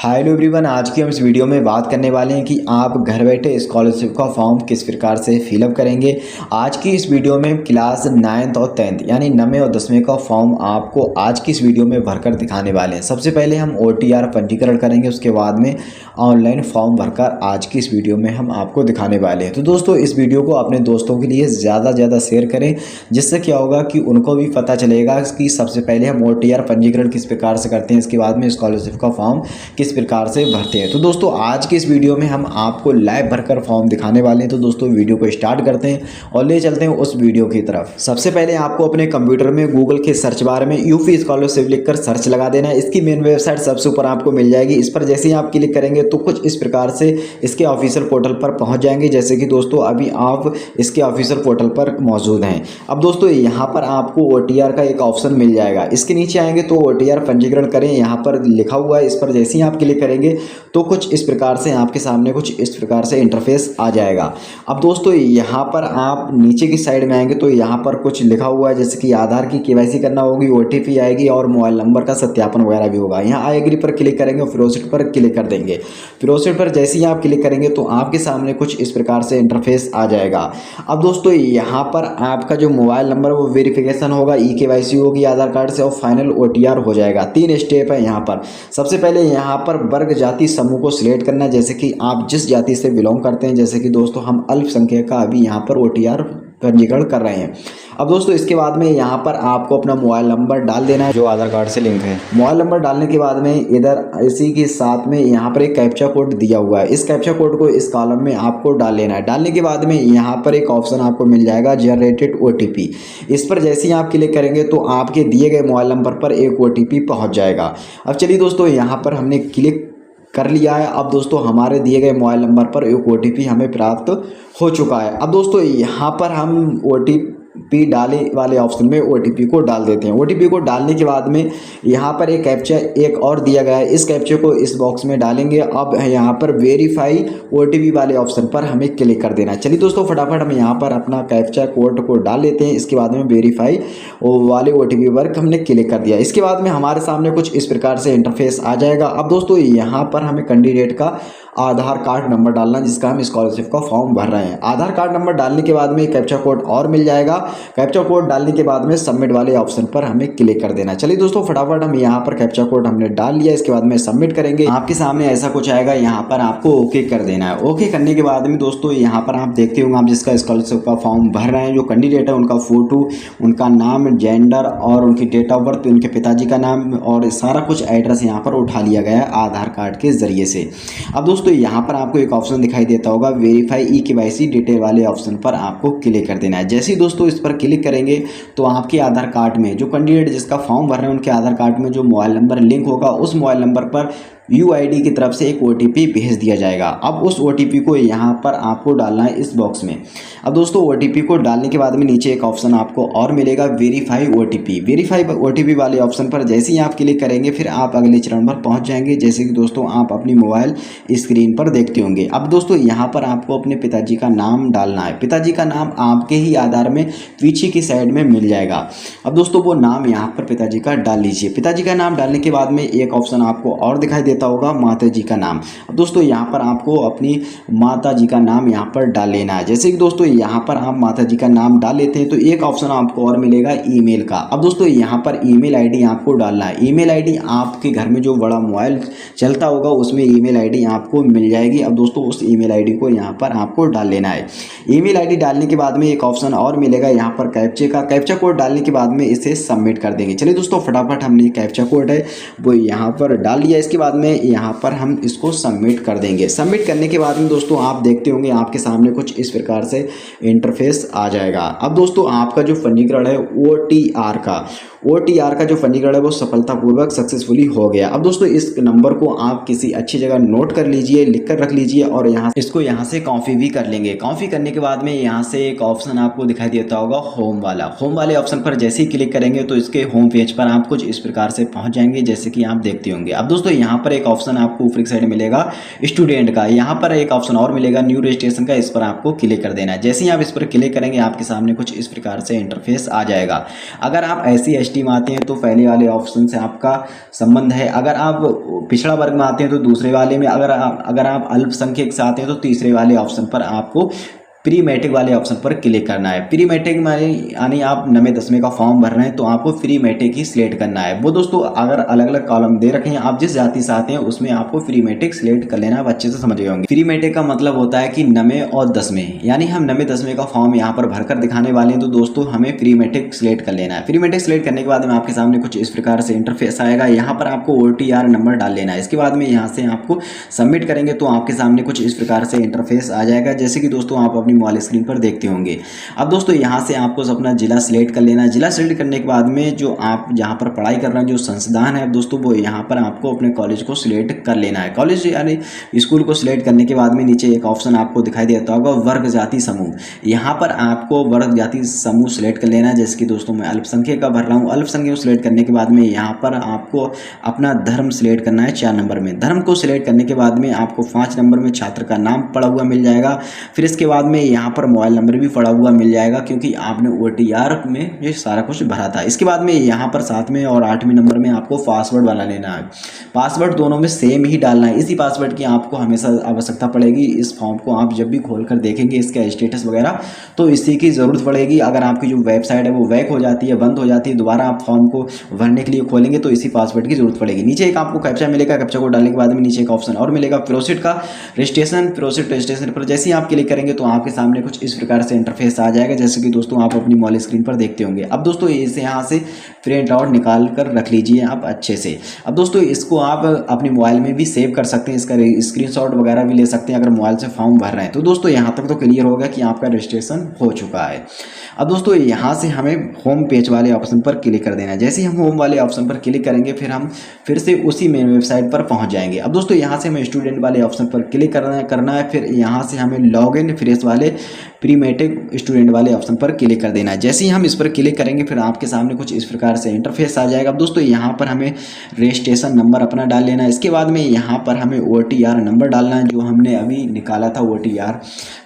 Hello everyone, आज की हम इस वीडियो में बात करने वाले हैं कि आप घर बैठे स्कॉलरशिप का फॉर्म किस प्रकार से फिलअप करेंगे। आज की इस वीडियो में क्लास 9th और 10th यानी 9वें और 10वें का फॉर्म आपको आज की इस वीडियो में भरकर दिखाने वाले हैं। सबसे पहले हम OTR पंजीकरण करेंगे, उसके बाद में ऑनलाइन फॉर्म भरकर आज की इस वीडियो में हम आपको दिखाने वाले हैं। तो दोस्तों, इस वीडियो को अपने दोस्तों के लिए ज़्यादा से ज़्यादा शेयर करें, जिससे क्या होगा कि उनको भी पता चलेगा कि सबसे पहले हम OTR पंजीकरण किस प्रकार से करते हैं, इसके बाद में स्कॉलरशिप का फॉर्म किस प्रकार से भरते हैं। तो दोस्तों, आज के इस वीडियो में हम आपको लाइव भरकर फॉर्म दिखाने वाले हैं। तो दोस्तों, वीडियो को स्टार्ट करते हैं और ले चलते हैं उस वीडियो की तरफ। सबसे पहले आपको अपने कंप्यूटर में गूगल के सर्च बार में यूपी स्कॉलरशिप लिखकर सर्च लगा देना है। इसकी मेन वेबसाइट सबसे ऊपर आपको मिल जाएगी। इस पर जैसे ही आप क्लिक करेंगे तो कुछ इस प्रकार से इसके ऑफिशियल पोर्टल पर पहुंच जाएंगे। जैसे कि दोस्तों, अभी आप इसके ऑफिशियल पोर्टल पर मौजूद हैं। अब दोस्तों, यहाँ पर आपको OTR का एक ऑप्शन मिल जाएगा। इसके नीचे आएंगे तो OTR पंजीकरण करें, यहाँ पर लिखा हुआ है। इस पर जैसे ही आप क्लिक करेंगे तो कुछ इस प्रकार से आपके सामने कुछ इस प्रकार से इंटरफेस आ जाएगा। अब दोस्तों, यहाँ पर आप नीचे की साइड में आएंगे तो यहाँ पर कुछ लिखा हुआ है, जैसे कि आधार की KYC करना होगी, OTP आएगी और मोबाइल नंबर का सत्यापन वगैरह भी होगा। यहाँ आई एग्री पर क्लिक करेंगे और प्रोसीड पर क्लिक कर देंगे। प्रोसीड पर जैसे ही आप क्लिक करेंगे तो आपके सामने कुछ इस प्रकार से इंटरफेस आ जाएगा। अब दोस्तों, यहाँ पर आपका जो मोबाइल नंबर वो वेरिफिकेशन होगा, KYC होगी आधार कार्ड से और फाइनल OTR हो जाएगा। 3 स्टेप है यहाँ पर। सबसे पहले यहाँ पर वर्ग जाति समूह को सिलेक्ट करना है, जैसे कि आप जिस जाति से बिलोंग करते हैं। जैसे कि दोस्तों, हम अल्पसंख्यक का अभी यहाँ पर OTR पंजीकरण कर रहे हैं। अब दोस्तों, इसके बाद में यहाँ पर आपको अपना मोबाइल नंबर डाल देना है जो आधार कार्ड से लिंक है। मोबाइल नंबर डालने के बाद में इधर इसी के साथ में यहाँ पर एक कैप्चा कोड दिया हुआ है। इस कैप्चा कोड को इस कॉलम में आपको डाल लेना है। डालने के बाद में यहाँ पर एक ऑप्शन आपको मिल जाएगा जनरेटेड OTP। इस पर जैसे ही आप क्लिक करेंगे तो आपके दिए गए मोबाइल नंबर पर एक OTP पहुँच जाएगा। अब चलिए दोस्तों, यहाँ पर हमने क्लिक कर लिया है। अब दोस्तों, हमारे दिए गए मोबाइल नंबर पर एक OTP हमें प्राप्त हो चुका है। अब दोस्तों, यहाँ पर हम OTP डाले वाले ऑप्शन में OTP को डाल देते हैं। OTP को डालने के बाद में यहाँ पर एक कैप्चा एक और दिया गया है। इस कैप्चे को इस बॉक्स में डालेंगे। अब यहाँ पर वेरीफाई OTP वाले ऑप्शन पर हमें क्लिक कर देना है। चलिए दोस्तों, फटाफट हम यहाँ पर अपना कैप्चा कोड को डाल लेते हैं। इसके बाद में वेरीफाई वाले OTP पर हमने क्लिक कर दिया। इसके बाद में हमारे सामने कुछ इस प्रकार से इंटरफेस आ जाएगा। अब दोस्तों, यहाँ पर हमें कैंडिडेट का आधार कार्ड नंबर डालना, जिसका हम स्कॉलरशिप का फॉर्म भर रहे हैं। आधार कार्ड नंबर डालने के बाद में कैप्चा कोड और मिल जाएगा। कैप्चा कोड डालने के बाद में सबमिट वाले ऑप्शन पर हमें क्लिक कर देना। चलिए दोस्तों, फटाफट हम यहाँ पर कैप्चा कोड हमने डाल लिया। इसके बाद में सबमिट करेंगे। आपके सामने ऐसा कुछ आएगा, यहाँ पर आपको ओके कर देना है। ओके करने के बाद में दोस्तों, यहाँ पर आप देखते होंगे, आप जिसका स्कॉलरशिप का फॉर्म भर रहे हैं, जो कैंडिडेट है उनका फोटो, उनका नाम, जेंडर और उनकी डेट ऑफ बर्थ, उनके पिताजी का नाम और सारा कुछ एड्रेस यहाँ पर उठा लिया गया है आधार कार्ड के जरिए से। अब दोस्तों, यहाँ पर आपको एक ऑप्शन दिखाई देता होगा वेरीफाई KYC डिटेल वाले ऑप्शन पर आपको क्लिक कर देना है। जैसे ही दोस्तों इस पर क्लिक करेंगे तो आपके आधार कार्ड में जो कैंडिडेट जिसका फॉर्म भर रहे हैं उनके आधार कार्ड में जो मोबाइल नंबर लिंक होगा, उस मोबाइल नंबर पर UID की तरफ से एक OTP भेज दिया जाएगा। अब उस OTP को यहाँ पर आपको डालना है इस बॉक्स में। अब दोस्तों, OTP को डालने के बाद में नीचे एक ऑप्शन आपको और मिलेगा वेरीफाई OTP। वेरीफाई OTP वाले ऑप्शन पर जैसे ही आप क्लिक करेंगे फिर आप अगले चरण पर पहुँच जाएंगे, जैसे कि दोस्तों आप अपनी मोबाइल स्क्रीन पर देखते होंगे। अब दोस्तों, यहाँ पर आपको अपने पिताजी का नाम डालना है। पिताजी का नाम आपके ही आधार में पीछे की साइड में मिल जाएगा। अब दोस्तों, वो नाम यहाँ पर पिताजी का डाल लीजिए। पिताजी का नाम डालने के बाद में एक ऑप्शन आपको और दिखाई देता होगा माता जी का नाम। अब दोस्तों, यहाँ पर आपको अपनी माता जी का नाम यहाँ पर डाल लेना है। जैसे कि दोस्तों यहाँ पर आप माता जी का नाम डाल लेते हैं तो एक ऑप्शन आपको और मिलेगा ईमेल का। अब दोस्तों, यहाँ पर ईमेल आईडी आपको डालना है। ईमेल आईडी आपके घर में जो बड़ा मोबाइल चलता होगा उसमें ईमेल आईडी आपको मिल जाएगी। अब दोस्तों, उस ईमेल आईडी को यहाँ पर आपको डाल लेना है। ईमेल आईडी डालने के बाद में एक ऑप्शन और मिलेगा यहाँ पर कैप्चे का। कैप्चा कोड डालने के बाद में इसे सबमिट कर देंगे। चलिए दोस्तों, फटाफट हमने कैप्चा कोड है वो यहाँ पर डाल लिया। इसके बाद में यहाँ पर हम इसको सबमिट कर देंगे। सबमिट करने के बाद में दोस्तों आप देखते होंगे आपके सामने कुछ इस प्रकार से इंटरफेस आ जाएगा। अब दोस्तों, आपका जो पंजीकरण है OTR का जो पंजीकरण है वो सफलतापूर्वक सक्सेसफुली हो गया। अब दोस्तों, इस नंबर को आप किसी अच्छी जगह नोट कर लीजिए, लिख कर रख लीजिए और इसको यहाँ से कॉपी भी कर लेंगे। कॉपी करने के बाद में यहाँ से एक ऑप्शन आपको दिखाई देता होगा होम वाले ऑप्शन पर जैसे ही क्लिक करेंगे तो इसके होम पेज पर आप कुछ इस प्रकार से पहुँच जाएंगे, जैसे कि आप देखते होंगे। अब दोस्तों, यहाँ पर एक ऑप्शन आपको ऊपर की साइड मिलेगा स्टूडेंट का, यहाँ पर एक ऑप्शन और मिलेगा न्यू रजिस्ट्रेशन का, इस पर आपको क्लिक कर देना है। जैसे ही आप इस पर क्लिक करेंगे आपके सामने कुछ इस प्रकार से इंटरफेस आ जाएगा। अगर आप SC ST में आते हैं तो पहले वाले ऑप्शन से आपका संबंध है, अगर आप पिछड़ा वर्ग में आते हैं तो दूसरे वाले में, अगर आप अल्पसंख्यक से आते हैं तो तीसरे वाले ऑप्शन पर आपको प्री मैट्रिक वाले ऑप्शन पर क्लिक करना है। प्री मैट्रिक में यानी आप 9वीं 10वीं का फॉर्म भर रहे हैं तो आपको प्री मैट्रिक ही सिलेक्ट करना है। वो दोस्तों अगर अलग अलग कॉलम दे रखे हैं, आप जिस जाति से आते हैं उसमें आपको प्री मैट्रिक सिलेक्ट कर लेना है। अच्छे से समझ गए होंगे। प्री मैट्रिक का मतलब होता है कि 9वीं और 10वीं, यानी हम 9वीं 10वीं का फॉर्म यहाँ पर भरकर दिखाने वाले हैं, तो दोस्तों हमें प्री मैट्रिक सिलेक्ट कर लेना है। प्री मैट्रिक सिलेक्ट करने के बाद में आपके सामने कुछ इस प्रकार से इंटरफेस आएगा। यहाँ पर आपको OTR नंबर डाल लेना है। इसके बाद में यहाँ से आपको सबमिट करेंगे तो आपके सामने कुछ इस प्रकार से इंटरफेस आ जाएगा, जैसे कि दोस्तों आप अपनी मोबाइल स्क्रीन पर देखते होंगे। अब दोस्तों यहाँ से आपको अपना जिला सिलेक्ट कर लेना है। जिला सिलेक्ट करने के बाद में जो आप जहाँ पर पढ़ाई कर रहे हैं, जो संस्थान है दोस्तों, वो यहाँ पर आपको अपने कॉलेज को सिलेक्ट कर लेना है। कॉलेज यानी स्कूल को सिलेक्ट करने के बाद में नीचे एक ऑप्शन आपको दिखाई देता होगा वर्ग जाति समूह। यहाँ पर आपको वर्ग जाति समूह सिलेक्ट कर लेना है। जैसे कि दोस्तों मैं अल्पसंख्यक का भर रहा हूँ। अल्पसंख्यक को सिलेक्ट करने के बाद में यहाँ पर आपको अपना धर्म सिलेक्ट करना है 4 नंबर में। धर्म को सिलेक्ट करने के बाद में आपको 5 नंबर में छात्र का नाम पड़ा हुआ मिल जाएगा। फिर इसके बाद में यहाँ पर मोबाइल नंबर भी पड़ा हुआ मिल जाएगा, क्योंकि आपने OTR में ये सारा कुछ भरा था। इसके बाद में यहाँ पर 7वें और 8वें नंबर में आपको पासवर्ड बना लेना है। पासवर्ड दोनों में सेम ही डालना है। इसी पासवर्ड की आपको हमेशा आवश्यकता पड़ेगी। इस फॉर्म को आप जब भी खोल कर देखेंगे इसका स्टेटस वगैरह, तो इसी की ज़रूरत पड़ेगी। अगर आपकी जो वेबसाइट है वो बैक हो जाती है, बंद हो जाती है, दोबारा आप फॉर्म को भरने के लिए खोलेंगे तो इसी पासवर्ड की जरूरत पड़ेगी। नीचे एक आपको कैप्चा मिलेगा। कैप्चा को डालने के बाद में नीचे एक ऑप्शन और मिलेगा प्रोसीड का रजिस्ट्रेशन। प्रोसीड रजिस्ट्रेशन पर जैसे ही आप क्लिक करेंगे तो आपके सामने कुछ इस प्रकार से इंटरफेस आ जाएगा, जैसे कि दोस्तों आप अपनी मोबाइल स्क्रीन पर देखते होंगे। अब दोस्तों इसे यहाँ से प्रिंट आउट निकाल कर रख लीजिए आप अच्छे से। अब दोस्तों इसको आप अपनी मोबाइल में भी सेव कर सकते हैं, इसका स्क्रीनशॉट वगैरह भी ले सकते हैं अगर मोबाइल से फॉर्म भर रहे हैं। तो दोस्तों यहाँ तक तो क्लियर होगा कि आपका रजिस्ट्रेशन हो चुका है। अब दोस्तों यहाँ से हमें होम पेज वाले ऑप्शन पर क्लिक कर देना है। जैसे ही हम होम वाले ऑप्शन पर क्लिक करेंगे फिर हम फिर से उसी मेन वेबसाइट पर पहुँच जाएंगे। अब दोस्तों यहाँ से हमें स्टूडेंट वाले ऑप्शन पर क्लिक करना है। फिर यहाँ से हमें लॉग इन फ्रेश वाले प्री मैट्रिक स्टूडेंट वाले ऑप्शन पर क्लिक कर देना है। जैसे ही हम इस पर क्लिक करेंगे फिर आपके सामने कुछ इस प्रकार से इंटरफेस आ जाएगा। अब दोस्तों यहाँ पर हमें रजिस्ट्रेशन नंबर अपना डाल लेना है। इसके बाद में यहाँ पर हमें OTR नंबर डालना है, जो हमने अभी निकाला था OTR।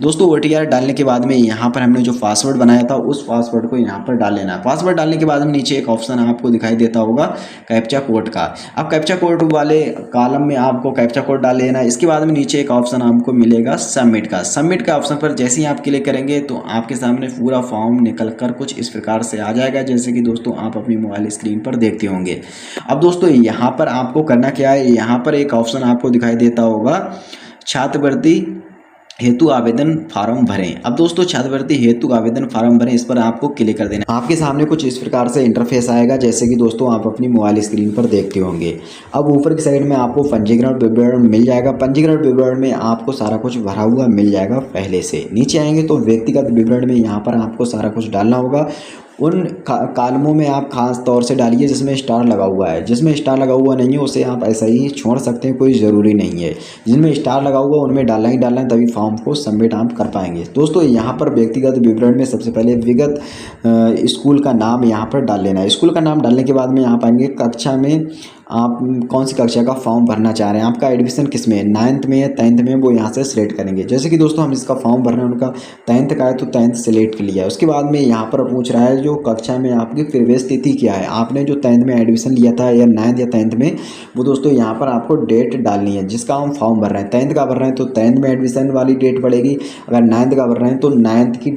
दोस्तों OTR डालने के बाद में यहाँ पर हमने जो पासवर्ड बनाया था उस पासवर्ड को यहाँ पर डाल लेना है। पासवर्ड डालने के बाद में नीचे एक ऑप्शन आपको दिखाई देता होगा कैप्चा कोड का। अब कैप्चा कोड वाले कॉलम में आपको कैप्चा कोड डाल लेना है। इसके बाद में नीचे एक ऑप्शन आपको मिलेगा सबमिट का। सबमिट का ऑप्शन पर जैसे ही आप क्लिक करेंगे तो आपके सामने पूरा फॉर्म निकल कर कुछ इस प्रकार से आ जाएगा, जैसे कि दोस्तों आप अपनी मोबाइल स्क्रीन पर देखते होंगे। अब दोस्तों यहाँ पर आपको करना क्या है, यहाँ पर एक ऑप्शन आपको दिखाई देता होगा छात्रवृत्ति हेतु आवेदन फार्म भरें। अब दोस्तों छात्रवृत्ति हेतु आवेदन फार्म भरें, इस पर आपको क्लिक कर देना। आपके सामने कुछ इस प्रकार से इंटरफेस आएगा, जैसे कि दोस्तों आप अपनी मोबाइल स्क्रीन पर देखते होंगे। अब ऊपर की साइड में आपको पंजीकरण विवरण मिल जाएगा। पंजीकरण विवरण में आपको सारा कुछ भरा हुआ मिल जाएगा पहले से। नीचे आएंगे तो व्यक्तिगत विवरण में यहाँ पर आपको सारा कुछ डालना होगा। उन कॉलमों में आप खास तौर से डालिए जिसमें स्टार लगा हुआ है। जिसमें स्टार लगा हुआ नहीं है उसे आप ऐसा ही छोड़ सकते हैं, कोई ज़रूरी नहीं है। जिनमें स्टार लगा हुआ उनमें डालना ही डालना है, तभी फॉर्म को सबमिट आप कर पाएंगे। दोस्तों यहाँ पर व्यक्तिगत विवरण में सबसे पहले विगत स्कूल का नाम यहाँ पर डाल लेना है। स्कूल का नाम डालने के बाद में यहाँ पाएंगे कक्षा में आप कौन सी कक्षा का फॉर्म भरना चाह रहे हैं, आपका एडमिशन किस में है, 9th में है 10th में, वो यहाँ से सिलेक्ट करेंगे। जैसे कि दोस्तों हम इसका फॉर्म भर रहे हैं उनका 10th का है तो 10th सिलेक्ट कर लिया है। उसके बाद में यहाँ पर पूछ रहा है जो कक्षा में आपकी प्रवेश तिथि क्या है। आपने जो 10th में एडमिशन लिया था या 9th या 10th में, वो दोस्तों यहाँ पर आपको डेट डालनी है जिसका हम फॉर्म भर रहे हैं। 10th का भर रहे हैं तो 10th में एडमिशन वाली डेट पड़ेगी। अगर 9th का भर रहे हैं तो 9th की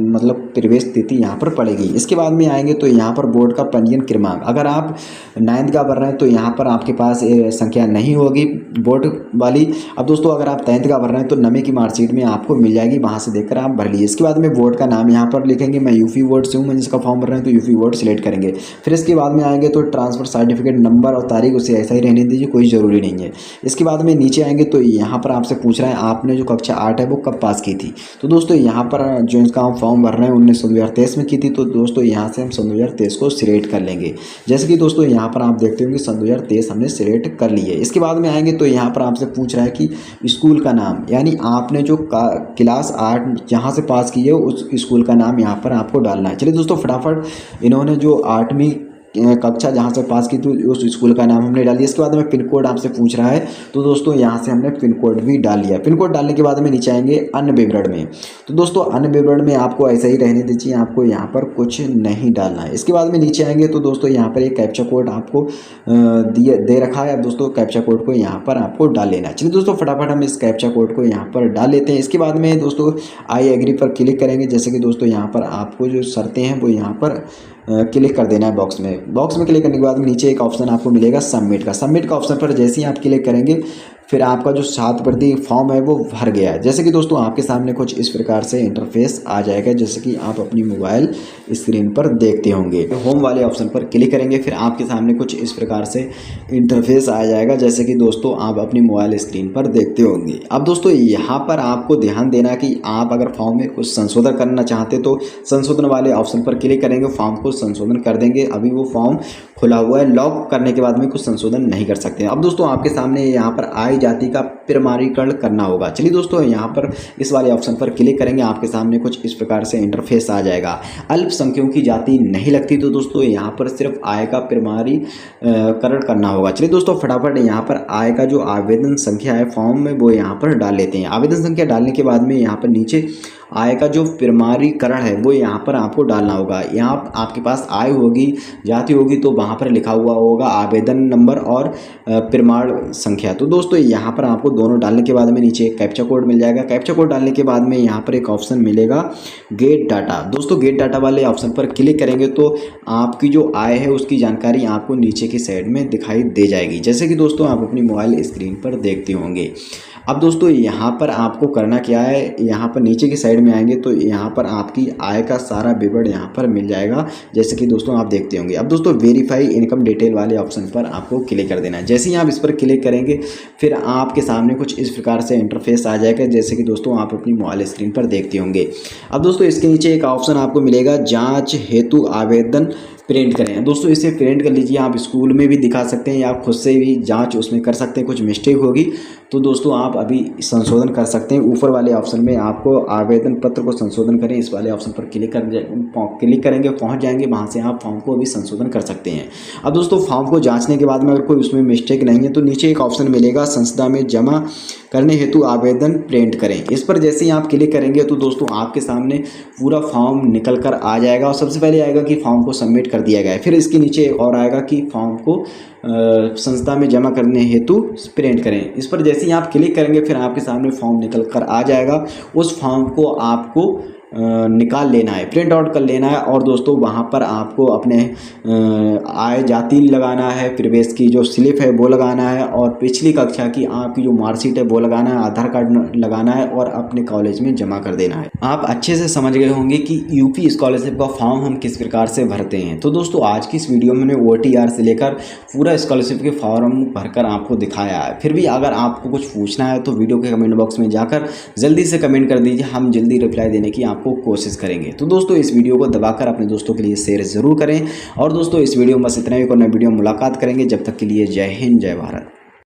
मतलब प्रवेश तिथि यहाँ पर पड़ेगी। इसके बाद में आएंगे तो यहाँ पर बोर्ड का पंजीयन क्रमांक। अगर आप 9th का भर रहे हैं तो यहाँ पर आपके पास संख्या नहीं होगी बोर्ड वाली। अब दोस्तों अगर आप 10th का भर रहे हैं तो 9वीं की मार्कशीट में आपको मिल जाएगी, वहाँ से देखकर आप भर लीजिए। इसके बाद में बोर्ड का नाम यहाँ पर लिखेंगे। मैं यूपी बोर्ड से हूँ, मैं जिसका फॉर्म भर रहे हैं तो यूपी बोर्ड सिलेक्ट करेंगे। फिर इसके बाद में आएंगे तो ट्रांसफर सर्टिफिकेट नंबर और तारीख उसे ऐसा ही रहने दीजिए, कोई ज़रूरी नहीं है। इसके बाद में नीचे आएंगे तो यहाँ पर आपसे पूछ रहा है आपने जो कक्षा 8 है वो कब पास की थी। तो दोस्तों यहाँ पर जो इसका हम फॉर्म भर रहे हैं 2023 में की थी, तो दोस्तों यहाँ से हम 2023 को सिलेक्ट कर लेंगे। जैसे कि दोस्तों यहाँ पर आप देखते होंगे 2023 हमने सिलेक्ट कर लिए। इसके बाद में आएंगे तो यहाँ पर आपसे पूछ रहा है कि स्कूल का नाम, यानी आपने जो क्लास 8 जहाँ से पास की है उस स्कूल का नाम यहाँ पर आपको डालना है। चलिए दोस्तों फटाफट इन्होंने जो 8वीं कक्षा जहाँ से पास की थी उस स्कूल का नाम हमने डाल दिया। इसके बाद में पिन कोड आपसे पूछ रहा है, तो दोस्तों यहाँ से हमने पिन कोड भी डाल लिया। पिन कोड डालने के बाद में नीचे आएंगे अन्य विवरण में। तो दोस्तों अन्य विवरण में आपको ऐसा ही रहने दीजिए, आपको यहाँ पर कुछ नहीं डालना है। इसके बाद में नीचे आएंगे तो दोस्तों यहाँ पर एक कैप्चा कोड आपको दे रखा है। अब दोस्तों कैप्चा कोड को यहाँ पर आपको डाल लेना है। चलिए दोस्तों फटाफट हम इस कैप्चा कोड को यहाँ पर डाल लेते हैं। इसके बाद में दोस्तों आई एग्री पर क्लिक करेंगे। जैसे कि दोस्तों यहाँ पर आपको जो शर्तें हैं वो यहाँ पर क्लिक कर देना है बॉक्स में क्लिक करने के बाद नीचे एक ऑप्शन आपको मिलेगा सबमिट का ऑप्शन पर जैसे ही आप क्लिक करेंगे फिर आपका जो छात्रवृत्ति फॉर्म है वो भर गया है। जैसे कि दोस्तों आपके सामने कुछ इस प्रकार से इंटरफेस आ जाएगा, जैसे कि आप अपनी मोबाइल स्क्रीन पर देखते होंगे। होम वाले ऑप्शन पर क्लिक करेंगे फिर आपके सामने कुछ इस प्रकार से इंटरफेस आ जाएगा, जैसे कि दोस्तों आप अपनी मोबाइल स्क्रीन पर देखते होंगे। अब दोस्तों यहाँ पर आपको ध्यान देना कि आप अगर फॉर्म में कुछ संशोधन करना चाहते तो संशोधन वाले ऑप्शन पर क्लिक करेंगे, फॉर्म को संशोधन कर देंगे। अभी वो फॉर्म खुला हुआ है, लॉक करने के बाद में कुछ संशोधन नहीं कर सकते। अब दोस्तों आपके सामने यहाँ पर आय जाति का प्रमाणीकरण करना होगा। चलिए दोस्तों यहाँ पर इस वाले ऑप्शन पर क्लिक करेंगे, आपके सामने कुछ इस प्रकार से इंटरफेस आ जाएगा। अल्पसंख्यकों की जाति नहीं लगती तो दोस्तों यहाँ पर सिर्फ आय का प्रमाणीकरण करना होगा। चलिए दोस्तों फटाफट यहाँ पर आय का जो आवेदन संख्या है फॉर्म में वो यहाँ पर डाल लेते हैं। आवेदन संख्या डालने के बाद में यहाँ पर नीचे आय का जो प्रमाणीकरण है वो यहाँ पर आपको डालना होगा। यहाँ आपके पास आय होगी, जाति होगी, तो वहाँ पर लिखा हुआ होगा आवेदन नंबर और प्रमाण संख्या। तो दोस्तों यहाँ पर आपको दोनों डालने के बाद में नीचे एक कैप्चा कोड मिल जाएगा। कैप्चा कोड डालने के बाद में यहाँ पर एक ऑप्शन मिलेगा गेट डाटा। दोस्तों गेट डाटा वाले ऑप्शन पर क्लिक करेंगे तो आपकी जो आय है उसकी जानकारी आपको नीचे की साइड में दिखाई दे जाएगी, जैसे कि दोस्तों आप अपनी मोबाइल स्क्रीन पर देखते होंगे। अब दोस्तों यहाँ पर आपको करना क्या है, यहाँ पर नीचे की साइड में आएंगे तो यहाँ पर आपकी आय का सारा विवरण यहाँ पर मिल जाएगा, जैसे कि दोस्तों आप देखते होंगे। अब दोस्तों वेरीफाई इनकम डिटेल वाले ऑप्शन पर आपको क्लिक कर देना है। जैसे ही आप इस पर क्लिक करेंगे फिर आपके सामने कुछ इस प्रकार से इंटरफेस आ जाएगा, जैसे कि दोस्तों आप अपनी मोबाइल स्क्रीन पर देखते होंगे। अब दोस्तों इसके नीचे एक ऑप्शन आपको मिलेगा जाँच हेतु आवेदन प्रिंट करें। दोस्तों इसे प्रिंट कर लीजिए, आप स्कूल में भी दिखा सकते हैं या आप खुद से भी जांच उसमें कर सकते हैं। कुछ मिस्टेक होगी तो दोस्तों आप अभी संशोधन कर सकते हैं। ऊपर वाले ऑप्शन में आपको आवेदन पत्र को संशोधन करें, इस वाले ऑप्शन पर क्लिक करेंगे, पहुंच जाएंगे, वहां से आप फॉर्म को अभी संशोधन कर सकते हैं। अब दोस्तों फॉर्म को जांचने के बाद में अगर कोई उसमें मिस्टेक नहीं है तो नीचे एक ऑप्शन मिलेगा संस्था में जमा करने हेतु आवेदन प्रिंट करें। इस पर जैसे ही आप क्लिक करेंगे तो दोस्तों आपके सामने पूरा फॉर्म निकल कर आ जाएगा और सबसे पहले आएगा कि फॉर्म को सबमिट कर दिया गया है। फिर इसके नीचे और आएगा कि फॉर्म को संस्था में जमा करने हेतु प्रिंट करें। इस पर जैसे ही आप क्लिक करेंगे फिर आपके सामने फॉर्म निकल कर आ जाएगा। उस फॉर्म को आपको निकाल लेना है, प्रिंट आउट कर लेना है और दोस्तों वहाँ पर आपको अपने आय जाति लगाना है, प्रवेश की जो स्लिप है वो लगाना है और पिछली कक्षा की आपकी जो मार्कशीट है वो लगाना है, आधार कार्ड लगाना है और अपने कॉलेज में जमा कर देना है। आप अच्छे से समझ गए होंगे कि यूपी स्कॉलरशिप का फॉर्म हम किस प्रकार से भरते हैं। तो दोस्तों आज की इस वीडियो में मैंने OTR से लेकर पूरा स्कॉलरशिप के फॉर्म भरकर आपको दिखाया है। फिर भी अगर आपको कुछ पूछना है तो वीडियो के कमेंट बॉक्स में जाकर जल्दी से कमेंट कर दीजिए, हम जल्दी रिप्लाई देने की आपको कोशिश करेंगे। तो दोस्तों इस वीडियो को दबाकर अपने दोस्तों के लिए शेयर जरूर करें और दोस्तों इस वीडियो में बस इतना ही, कोई नई वीडियो में मुलाकात करेंगे। जब तक के लिए जय हिंद, जय भारत।